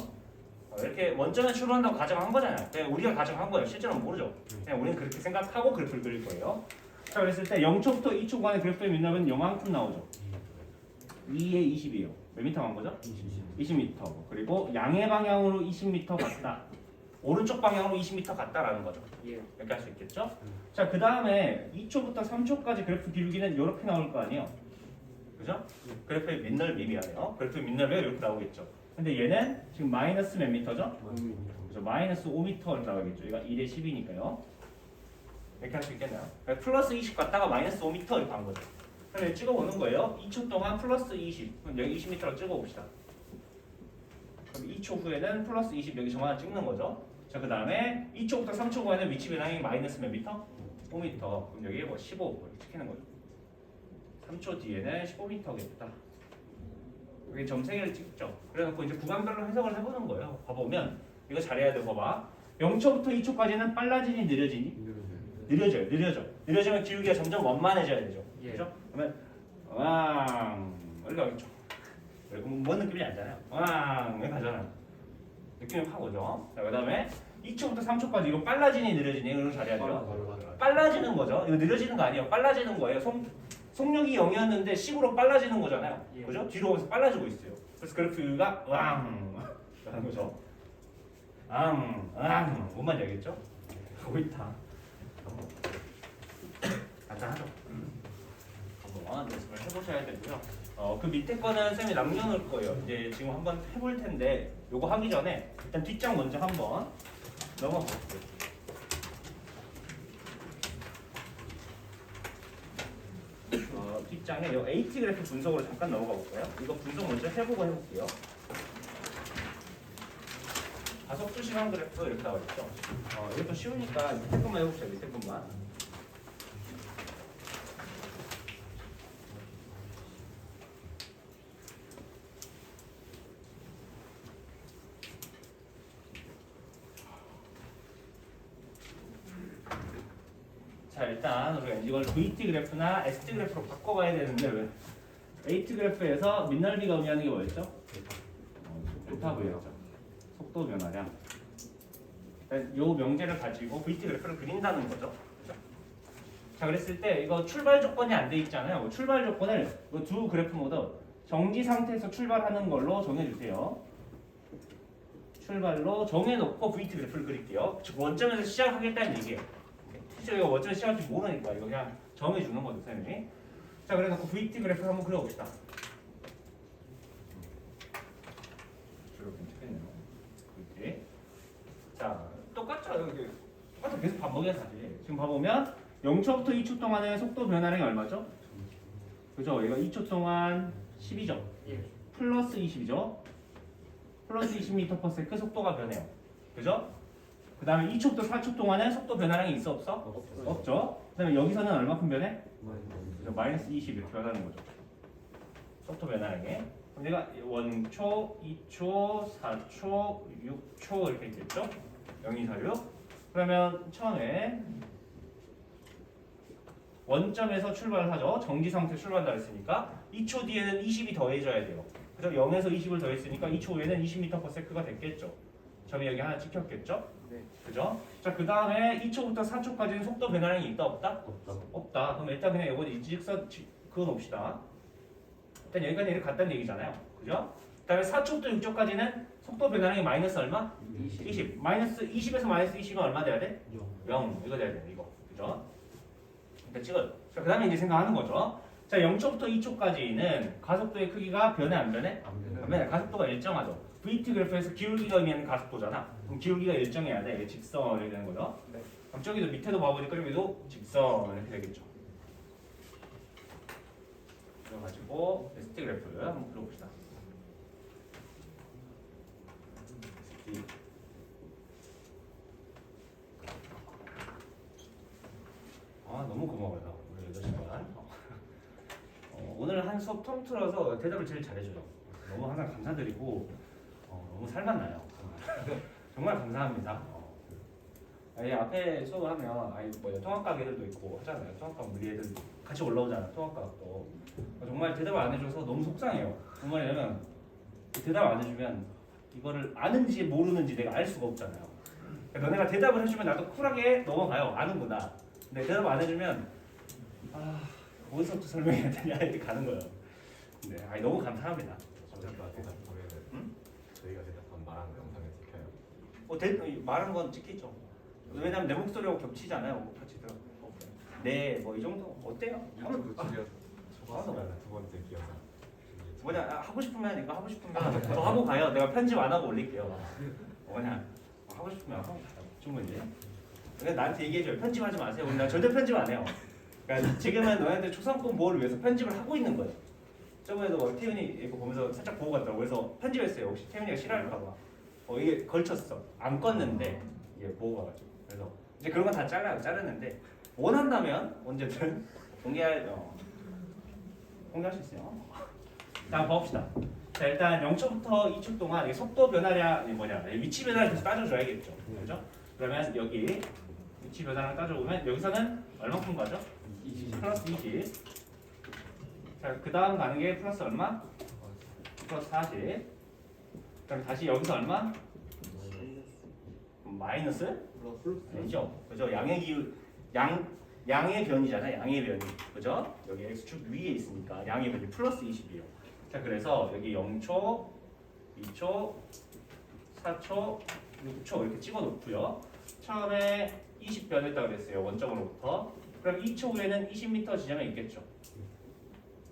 이렇게 원점에 출발한다고 가정한 거잖아요. 그냥 우리가 가정한 거예요. 실제로는 모르죠. 그냥 우리는 그렇게 생각하고 그래프를 그릴 거예요. 자, 그랬을 때 0초부터 2초 구간의 그래프의 밑납은 요만큼 나오죠. 2에 20이에요. 몇 미터 간 거죠? 20m. 그리고 양의 방향으로 20m 갔다. 오른쪽 방향으로 20m 갔다라는 거죠. 이렇게 할 수 있겠죠? 자, 그 다음에 2초부터 3초까지 그래프 기울기는 이렇게 나올 거 아니에요. 그죠? 그래프의 밑넓이 미안해요. 그래프의 밑넓이가 이렇게 나오겠죠. 근데 얘는 지금 마이너스 몇 미터죠? 그죠? 마이너스 5미터 나오겠죠. 얘가 1에 10이니까요. 이렇게 할 수 있겠나요? 그러니까 플러스 20 갔다가 마이너스 5m 이렇게 간 거죠. 그럼 찍어보는 거예요. 2초 동안 플러스 20. 그럼 여기 20m로 찍어봅시다. 그럼 2초 후에는 플러스 20 여기 점 하나 찍는 거죠. 자, 그 다음에 2초부터 3초 후에는 위치 변환이 마이너스 몇 미터? 5m. 그럼 여기 뭐 15 이렇게 찍히는 거죠. 3초 뒤에는 15m겠다. 여기 점 3개를 찍죠. 그래놓고 이제 구간별로 해석을 해보는 거예요. 봐보면 이거 잘해야 돼. 봐봐. 0초부터 2초까지는 빨라지니 느려지니? 느려져. 느려지면 기울기가 점점 원만해져야 되죠. 그죠? 그러면 왕 이렇게 가겠죠. 뭔 느낌이 알잖아요. 왕 이렇게 가잖아요. 느낌이 확 오죠. 자, 그다음에 2초부터 3초까지 이거 빨라지니 느려지니 이걸 잘해야 돼요. 빨라지는 거죠. 이거 느려지는 거 아니에요. 빨라지는 거예요. 속력이 0이었는데 10으로 빨라지는 거잖아요. 그죠? 뒤로 오면서 빨라지고 있어요. 그래서 그래프가 왕 하는 거죠. 뭔 말인지 알겠죠? 하고 있다. 간단하죠. 한번 연습을 해보셔야 되고요. 그 밑에 거는 쌤이 남겨놓을 거예요. 이제 지금 한번 해볼 텐데 요거 하기 전에 일단 뒷장 먼저 한번 넘어가 볼게요. 뒷장에 요 AT 그래프 분석으로 잠깐 넘어가 볼까요? 이거 분석 먼저 해보고 해볼게요. 가속도 시간 그래프 이렇게 나와 있죠. 이것도 쉬우니까 밑에 것만 해봅시다. 밑에 것만. 자, 일단 우리가 이걸 VT 그래프나 ST 그래프로 바꿔가야 되는데 왜? AT 그래프에서 밑넓이가 의미하는 게 뭐였죠? 베타브였죠. 속도 변화량. 요 명제를 가지고 VT 그래프를 그린다는 거죠. 그렇죠? 자, 그랬을 때 이거 출발 조건이 안 돼 있잖아요. 출발 조건을 이 두 그래프 모두 정지 상태에서 출발하는 걸로 정해주세요. 출발로 정해놓고 VT 그래프를 그릴게요. 즉 원점에서 시작하겠다는 얘기예요. 실제로 이거 원점에서 시작할지 모르니까 이거 그냥 정해주는 거죠, 선생님이. 자, 그래서 VT 그래프 한번 그려봅시다. VT. 자, 똑같죠. 여기 똑같아. 계속 반복이야 사실. 지금 봐보면 0초부터 2초 동안의 속도 변화량이 얼마죠? 그죠? 이거 2초 동안 12죠. 플러스 20이죠. 플러스 20m/s 속도가 변해요. 그죠? 그 다음에 2초부터 4초 동안에 속도 변화량이 있어 없어? 없죠. 그 다음에 여기서는 얼마큼 변해? 마이너스 20 이렇게 변하는 거죠. 속도 변화량이. 그럼 내가 1초, 2초, 4초, 6초 이렇게 있겠죠? 0, 2, 4, 6. 그러면 처음에 원점에서 출발을 하죠. 정지 상태 출발한다 했으니까 2초 뒤에는 20이 더해져야 돼요. 그죠? 0에서 20을 더했으니까 2초 후에는 20m/s가 됐겠죠. 점이 여기 하나 찍혔겠죠? 네. 그죠? 자, 그 다음에 2초부터 4초까지는 속도 변화량이 있다 없다? 없다. 그럼 일단 그냥 이거 일직선 그거 놓읍시다. 일단 여기까지 이렇게 갔다는 얘기잖아요. 그죠? 그 다음에 4초부터 6초까지는 속도 변화량이 마이너스 얼마? 20. 마이너스 20에서 마이너스 20은 얼마 돼야 돼? 0. 이거 돼야 돼. 이거. 그죠? 그러니까 찍어요. 자, 그 다음에 이제 생각하는 거죠. 자, 0초부터 2초까지는 가속도의 크기가 변해 안 변해? 안 변해. 가속도가 일정하죠. VT 그래프에서 기울기가 의미하는 가속도잖아. 그럼 기울기가 일정해야 돼. 직선 이렇게 되는 거죠. 네. 그럼 저기도 밑에도 봐보니까 여기도 직선 이렇게 되겠죠. 그래가지고 ST 그래프를 한번 그려봅시다. ST. 너무 고마워요. 오늘 8시간. 오늘 한 수업 통틀어서 대답을 제일 잘해줘요. 너무 항상 감사드리고 너무 살맛나요. 정말 감사합니다. 앞에 수업하면 뭐 통합과학 애들도 있고 하잖아요. 통합과학 물리 애들 같이 올라오잖아요. 통합과학도 정말 대답을 안 해줘서 너무 속상해요. 정말 왜냐면 대답 안 해주면 이거를 아는지 모르는지 내가 알 수가 없잖아요. 그러니까 너네가 대답을 해주면 나도 쿨하게 넘어가요. 아는구나. 근데 대답 안 해주면 어디서부터 설명해야 되냐 이렇게 가는 거예요. 네, 너무 감사합니다. 저희가 대답하면 저희가 대답한 말하는 영상에 찍혀요. 말한 건 찍히죠. 왜냐면 내 목소리하고 겹치잖아요. 같이 들어. 네, 뭐 이 정도 어때요? 유튜브 집에 초과하면 두번 번째 기억나. 뭐냐 하고 싶으면 이거 하고 싶으면 더 하고 가요. 내가 편집 안 하고 올릴게요. 뭐냐 하고 싶으면 하고 가요. 충분히. 그러니까 나한테 얘기해줘요. 편집하지 마세요. 나 절대 편집 안 해요. 그러니까 지금은 너희한테 초상권 보호를 위해서 편집을 하고 있는 거예요. 저번에도 뭐 태윤이 이거 보면서 살짝 보고 갔다고 그래서 편집했어요. 혹시 태윤이가 싫어할까봐. 이게 걸쳤어. 안 껐는데 이게 보고 가가지고. 그래서 이제 그런 건 다 자르는데 원한다면 언제든 공개할 수 있어요. 자, 봅시다. 자, 일단 0초부터 2초 동안 속도 변화량 위치 변화를 계속 따져줘야겠죠. 그렇죠? 그러면 여기 위치 변화량 따져보면 여기서는 얼마큼 가죠? 20. 플러스 20. 자, 그 다음 가는 게 플러스 얼마? 플러스 40. 그럼 다시 여기서 얼마? 마이너스? 아니죠. 그죠? 양의 기울 양의 변이잖아. 양의 변이. 그죠? 여기 x축 위에 있으니까 양의 변이 플러스 20이에요. 자, 그래서 여기 0초, 2초, 4초, 6초 이렇게 찍어 놓고요. 처음에 20 변했다고 그랬어요. 원점으로부터. 그럼 2초 후에는 20m 지점에 있겠죠.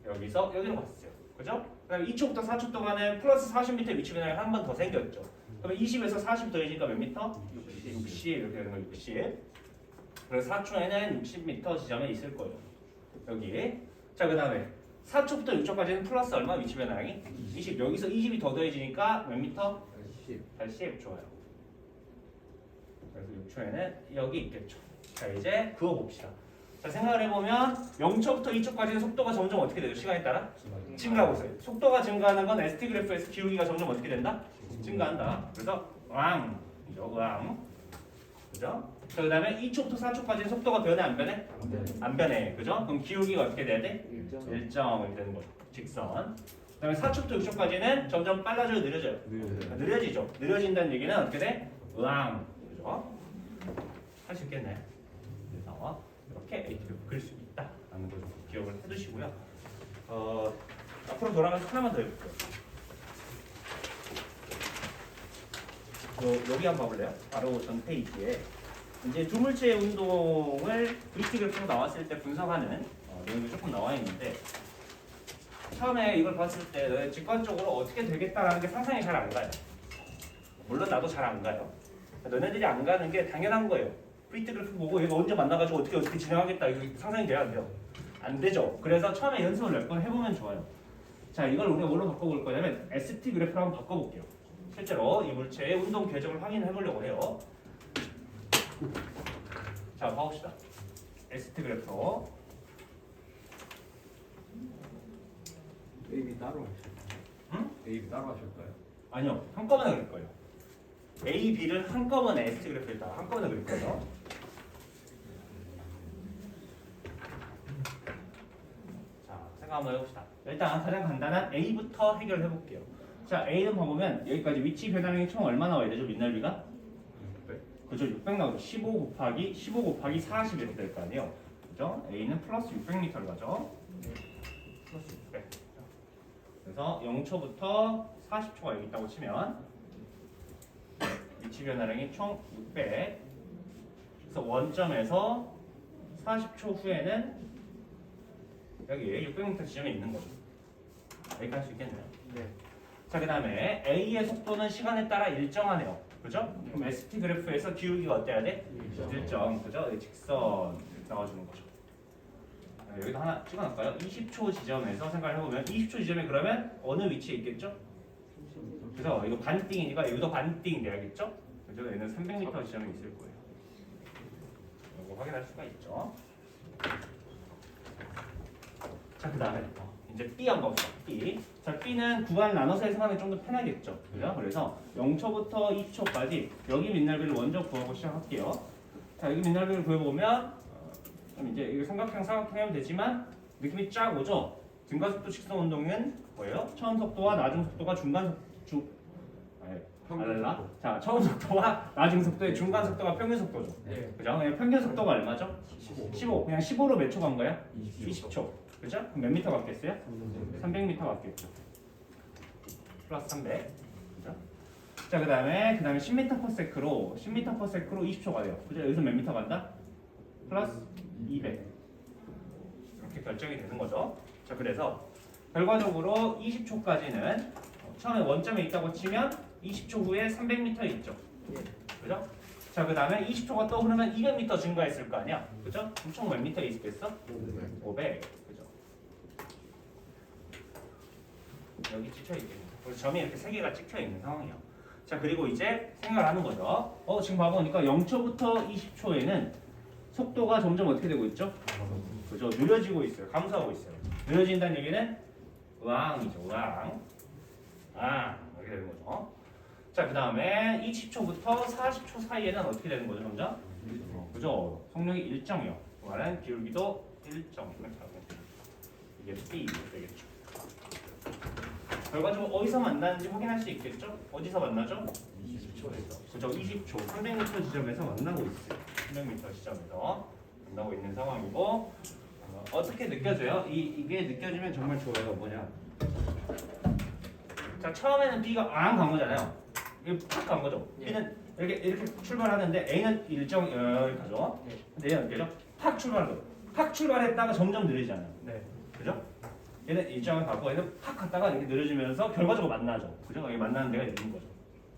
여기서 여기로 갔어요. 그죠? 그다음에 2초부터 4초 동안은 플러스 40m 위치 변화가 한 번 더 생겼죠. 그러면 20에서 40 더해지니까 몇 미터? 60 이렇게 되는 거 60. 그래서 4초에는 60m 지점에 있을 거예요. 여기. 자, 그다음에 4초부터 6초까지는 플러스 얼마 위치 변화량이? 20. 여기서 20이 더 더해지니까 몇 미터? 80. 좋아요. 그래서 6초에는 여기 있겠죠. 자, 이제 그거 봅시다. 자, 생각을 해보면 0초부터 2초까지는 속도가 점점 어떻게 되죠? 시간에 따라? 증가하고 있어요. 속도가 증가하는 건 ST 그래프에서 기울기가 점점 어떻게 된다? 증가한다. 그래서 왕. 그죠? 자, 그 다음에 2초부터 4초까지는 속도가 변해 안 변해? 안 변해. 그죠? 그럼 기울기가 어떻게 돼야 돼? 일정이 되는 거죠. 직선. 그 다음에 4초부터 6초까지는 점점 빨라져요? 느려져요? 느려지죠. 느려진다는 얘기는 어떻게 돼? 그죠? 할 수 있겠네. 그래서 이렇게 AT를 그릴 수 있다라는 걸 좀 기억을 해두시고요. 앞으로 돌아가서 하나만 더 해볼게요. 여기 한번 봐볼래요? 바로 전 페이지에 이제 두 물체의 운동을 VT 그래프로 나왔을 때 분석하는 내용이 조금 나와 있는데 처음에 이걸 봤을 때 직관적으로 어떻게 되겠다라는 게 상상이 잘 안 가요. 물론 나도 잘 안 가요. 너네들이 안 가는 게 당연한 거예요. VT 그래프 보고 얘가 언제 만나가지고 어떻게 진행하겠다 이거 상상이 돼야 안 돼요? 안 되죠. 그래서 처음에 연습을 몇 번 해보면 좋아요. 자, 이걸 우리가 뭘로 바꿔볼 거냐면 ST 그래프로 한번 바꿔볼게요. 실제로 이 물체의 운동 궤적을 확인해 보려고 해요. 자, 봐봅시다. ST 그래프로 A, B 따로 하실까요? 응? A, B 따로 하실까요? 아니요, 한꺼번에 그릴 거예요. A, B를 한꺼번에 ST 그래프에 따라 한꺼번에 그릴 거예요. 자, 생각 한번 해봅시다. 일단 가장 간단한 A부터 해결해 볼게요. 자, A는 봐보면 여기까지 위치 변화량이 총 얼마 나와야 되죠? 민날비가? 그죠? 600 나오죠. 15 곱하기 40 이렇게 될 거 아니에요. 그죠? A는 플러스 600m를 가죠. 플러스 600. 그래서 0초부터 40초가 여기 있다고 치면 위치 변화량이 총 600. 그래서 원점에서 40초 후에는 여기 600m 지점에 있는 거죠. 여기까지 할 수 있겠네요. 네. 자, 그 다음에 A의 속도는 시간에 따라 일정하네요. 그죠? 그럼 ST 그래프에서 기울기가 어때야 돼? 일정. 그죠? 직선 나와주는 거죠. 여기도 하나 찍어놨을까요? 20초 지점에서 생각을 해보면 20초 지점에 그러면 어느 위치에 있겠죠? 그래서 이거 반띵이니까 여기도 반띵 돼야겠죠? 그죠? 얘는 300m 지점에 있을 거예요. 이거 확인할 수가 있죠. 자, 그 다음에 이제 B 한번 봅시다. B. 자, B는 구간을 나눠서 해석하는 게 좀 더 편하겠죠. 그죠? 그래서 0초부터 2초까지 여기 민날비를 먼저 구하고 시작할게요. 자, 여기 민날비를 구해보면 그럼 이제 이거 삼각형 하면 되지만 느낌이 쫙 오죠? 증가속도 직선 운동은 뭐예요? 처음 속도와 나중 속도가 자, 처음 속도와 나중 속도의 중간 속도가 평균 속도죠. 네. 그죠? 그냥 평균 속도가 얼마죠? 15. 15. 그냥 15로 몇 초 간 거야? 20초. 20초. 그죠? 그럼 몇 미터 갔겠어요? 300m 갔겠죠. 플러스 300. 그죠? 자, 그 다음에 10m/s로 10m/s로 20초가 돼요. 그죠? 여기서 몇 미터 간다? 플러스 200. 이렇게 결정이 되는 거죠. 자, 그래서 결과적으로 20초까지는 처음에 원점에 있다고 치면 20초 후에 300m 있죠. 그죠? 자, 그 다음에 20초가 또 흐르면 200m 증가했을 거 아니야. 그죠? 그럼 총 몇 미터 있겠어? 500. 그죠? 여기 찍혀있겠네. 그래서 점이 이렇게 3개가 찍혀있는 상황이야. 자, 그리고 이제 생각을 하는 거죠. 지금 봐보니까 0초부터 20초에는 속도가 점점 어떻게 되고 있죠? 그죠? 느려지고 있어요. 감소하고 있어요. 느려진다는 얘기는 우왕이죠. 우왕. 이렇게 되는 거죠. 자, 그 다음에 20초부터 40초 사이에는 어떻게 되는 거죠, 점점? 그죠? 속력이 일정이요. 그 말은 기울기도 일정. 이게 B 되겠죠. 결과적으로 어디서 만나는지 확인할 수 있겠죠? 어디서 만나죠? 20초에서. 그죠? 20초. 300m 지점에서 만나고 있어요. 300m 지점에서 만나고 있는 상황이고 어떻게 느껴져요? 이게 느껴지면 정말 좋아요. 뭐냐? 자, 처음에는 B가 앙 간 거잖아요. 이게 팍 간 거죠. B는 이렇게 출발하는데 A는 일정 여기 가죠. 근데 얘는 어떻게죠? 팍 출발한 거예요. 팍 출발했다가 점점 느리잖아요. 그죠? 얘는 일정을 가고 얘는 팍 갔다가 이렇게 느려지면서 결과적으로 만나죠. 그죠? 여기 만나는 데가 있는 거죠.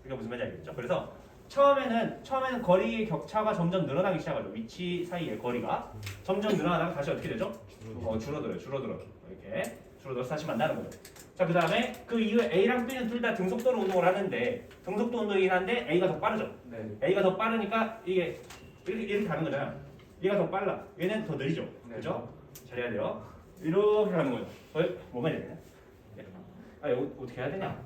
그게 무슨 말인지 알겠죠? 그래서 처음에는 거리의 격차가 점점 늘어나기 시작하죠. 위치 사이의 거리가 점점 늘어나다가 다시 어떻게 되죠? 줄어들어요. 이렇게 줄어들어서 다시 만나는 거죠. 자, 그 다음에 그 이후에 A랑 B는 둘 다 등속도로 운동을 하는데 등속도 운동이긴 한데 A가 더 빠르죠. A가 더 빠르니까 이게 이렇게 가는 거잖아요. 얘가 더 빨라. 얘는 더 느리죠. 그죠? 잘해야 돼요. 이렇게 가는 거죠. 뭐만 해야 되냐? 이거 어떻게 해야 되냐?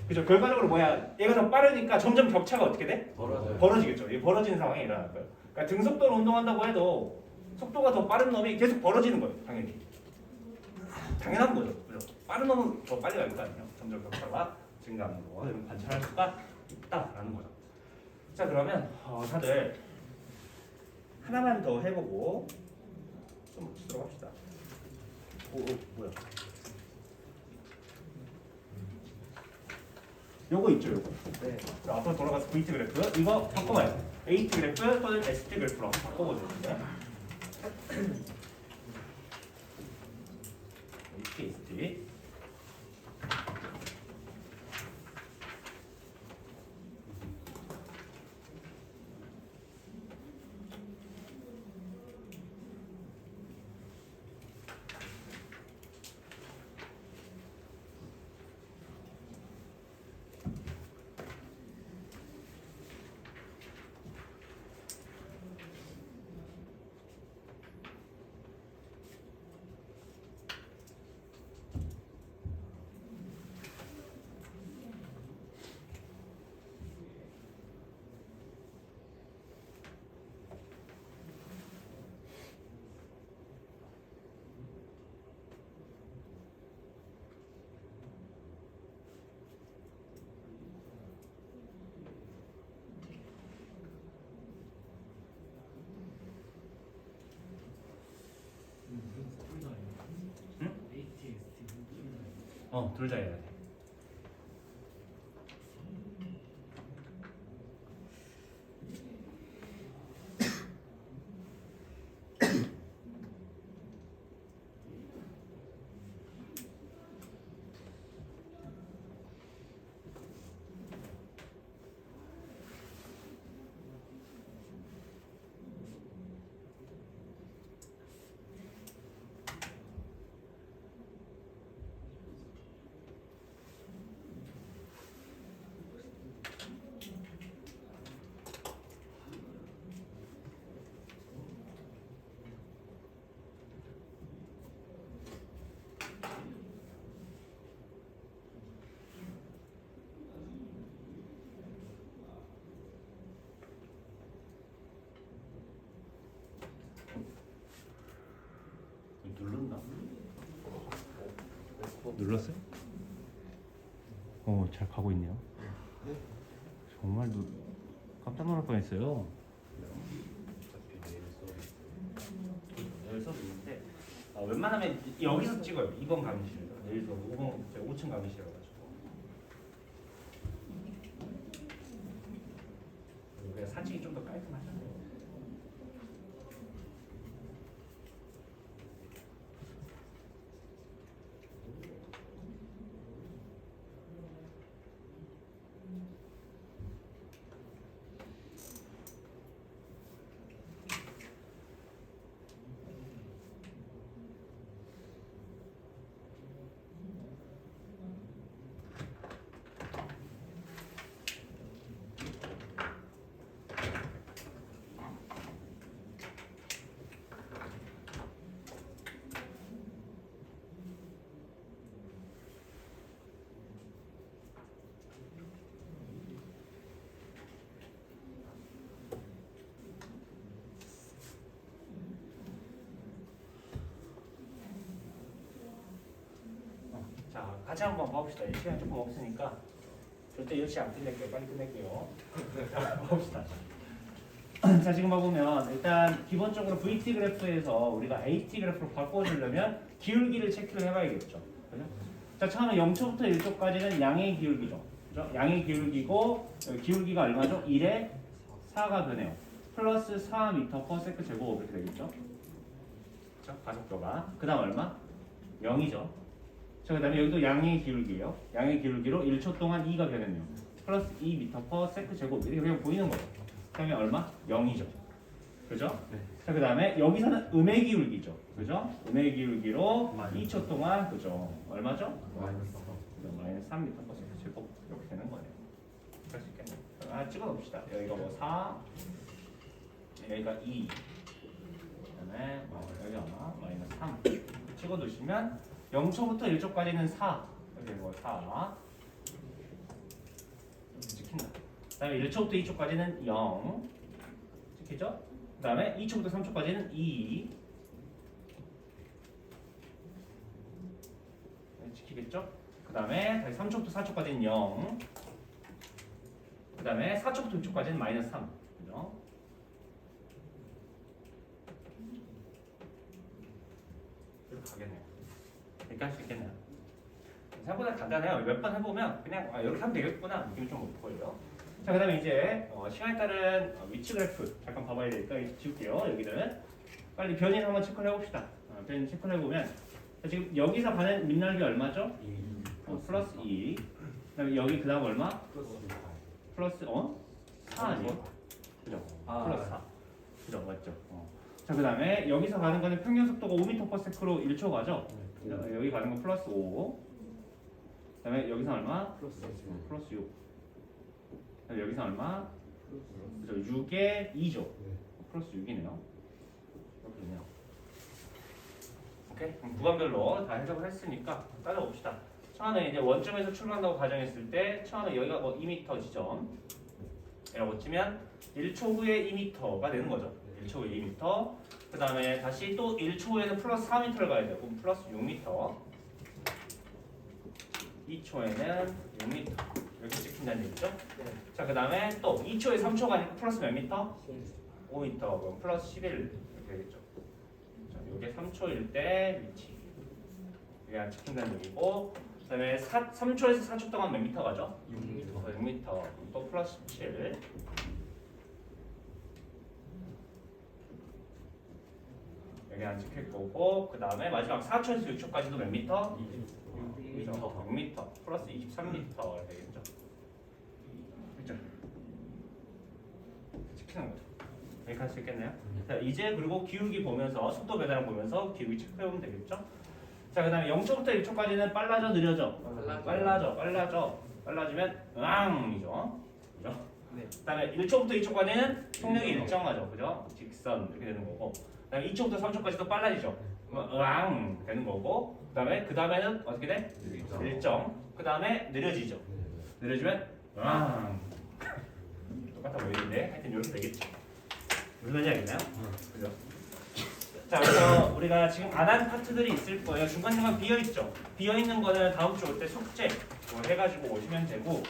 그죠? 결과적으로 뭐야? 얘가 더 빠르니까 점점 격차가 어떻게 돼? 벌어지겠죠. 이게 벌어지는 상황이 일어날 거예요. 그러니까 등속도로 운동한다고 해도 속도가 더 빠른 놈이 계속 벌어지는 거예요. 당연한 거죠. 그죠? 빠른 놈은 더 빨리 갈 거 아니에요. 점점 격차가 증가하는 거. 이런 관찰할 수가 있다라는 거죠. 자, 그러면 다들 하나만 더 해보고 좀 들어갑시다. 뭐야? 요거 있죠, 요거. 자, 앞으로 돌아가서 VT 그래프 이거 바꿔봐요. AT 그래프 또는 ST 그래프로 한번 바꿔보죠. AT, ST. 둘 다 해야 돼. 누른다. 눌렀어요? 잘 가고 있네요. 정말 깜짝 놀랄 뻔했어요. 내일 수업 있는데 웬만하면 여기서 찍어요. 2번 강의실. 내일 수업 5층 강의실이라가지고 그냥 사진이 좀 더 깔끔하잖아요. 같이 한번 봐봅시다. 이 시간 조금 없으니까 절대 10시 안 끝낼게요. 빨리 끝낼게요. 봅시다. 자, 지금 봐보면 일단 기본적으로 VT 그래프에서 우리가 AT 그래프로 바꿔주려면 기울기를 체크를 해봐야겠죠. 그죠? 자, 처음에 0초부터 1초까지는 양의 기울기죠. 그죠? 양의 기울기고 기울기가 얼마죠? 1에 4가 변해요. 플러스 4m/s 제곱 이렇게 되겠죠. 그죠? 가속도가. 그 다음 얼마? 0이죠. 자, 그 다음에 여기도 양의 기울기예요. 양의 기울기로 1초 동안 2가 변했네요. 플러스 2m/s 제곱 이렇게 그냥 보이는 거예요. 그 다음에 얼마? 0이죠. 그죠? 네. 자, 그 다음에 여기서는 음의 기울기죠. 그죠? 음의 기울기로 2초 동안 그죠? 얼마죠? 마이너스 마이너스 3m/s 제곱 이렇게 되는 거예요. 할 수 있겠네요. 하나 찍어놓읍시다. 여기가 뭐 4, 여기가 2, 그다음에 여기 하나 마이너스 3 찍어두시면 0초부터 1초까지는 4 이렇게 되는 거 4 찍힌다. 그다음에 1초부터 2초까지는 0 찍히죠? 그다음에 2초부터 3초까지는 2 찍히겠죠? 그다음에 다시 3초부터 4초까지는 0 그다음에 4초부터 6초까지는 마이너스 3 그죠? 이렇게 가겠네요. 이렇게 할 수 있겠네요. 생각보다 간단해요. 몇 번 해보면 그냥 이렇게 하면 되겠구나 느낌이 좀 보여요. 자, 그다음에 이제 시간에 따른 위치 그래프 잠깐 봐봐야 되니까 이제 지울게요. 여기는 빨리 변인 한번 체크를 해봅시다. 변인 체크를 해보면 지금 여기서 가는 민날비 얼마죠? 플러스 2. 그다음에 여기 그다음 얼마? 플러스 4 아니에요? 그죠? 플러스 4. 그죠? 맞죠? 자, 그다음에 여기서 가는 거는 평균 속도가 5m/s로 1초 가죠? 여기 가는 건 플러스 5. 그다음에 여기서 얼마? 플러스 6. 그다음에 여기서 얼마? 그죠? 6에 2죠. 플러스 6이네요. 이렇게 되네요. 오케이? 그럼 구간별로 다 해석을 했으니까 따져봅시다. 처음에 이제 원점에서 출발한다고 가정했을 때 처음에 여기가 뭐 2m 지점이라고 치면 1초 후에 2m가 되는 거죠. 1초 후에 2m. 그 다음에 다시 또 1초 후에는 플러스 4m를 가야 되고 플러스 6m. 2초에는 6m 이렇게 찍힌다는 얘기죠. 자, 그 다음에 또 2초에 3초 가니까 플러스 몇 미터? 5m. 그럼 플러스 11 이렇게 되겠죠. 자, 이게 3초일 때 위치. 이게 안 찍힌다는 얘기고. 그 다음에 3초에서 4초 동안 몇 미터 가죠? 6m. 6m. 또 플러스 17. 여기 안 찍힐 거고. 그 다음에 마지막 4초에서 6초까지도 몇 미터? 6m. 플러스 23m 되겠죠. 그죠? 찍히는 거죠. 이렇게 할 수 있겠네요. 자, 이제 그리고 기울기 보면서 속도 변화를 보면서 기울기 체크해보면 되겠죠. 자, 그 다음에 0초부터 1초까지는 빨라져 느려져? 빨라지면 으앙이죠. 그죠? 네. 그 다음에 1초부터 2초까지는 속력이 일정하죠. 그죠? 직선 이렇게 되는 거고. 그 다음에 2초부터 3초까지도 빨라지죠. 으앙 되는 거고. 그 다음에는 어떻게 돼? 일정. 그 다음에 느려지죠. 느려지면 으앙 똑같아 보이는데 하여튼 이렇게 되겠죠. 무슨 말인지 알겠나요? 그죠? 자, 그래서 우리가 지금 안 한 파트들이 있을 거예요. 중간중간 비어있죠? 비어있는 거는 다음 주 올 때 숙제 해가지고 오시면 되고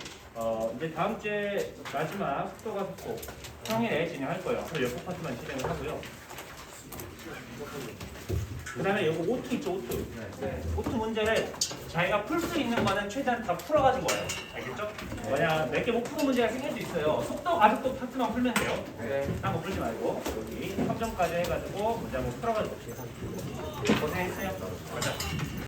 이제 다음 주에 마지막 속도가 속도 평일에 진행할 거예요. 앞으로 여섯 파트만 진행을 하고요. 그 다음에 여기 오투 있죠, 오투. 오투 문제를 자기가 풀 수 있는 거는 최대한 다 풀어가지고 와요. 알겠죠? 만약 몇 개 못 푸는 문제가 생길 수 있어요. 속도, 가속도 파트만 풀면 돼요. 딴 거 풀지 말고 여기 3점까지 해가지고 문제 한번 풀어가지고 옵시다. 고생했어요. 가자.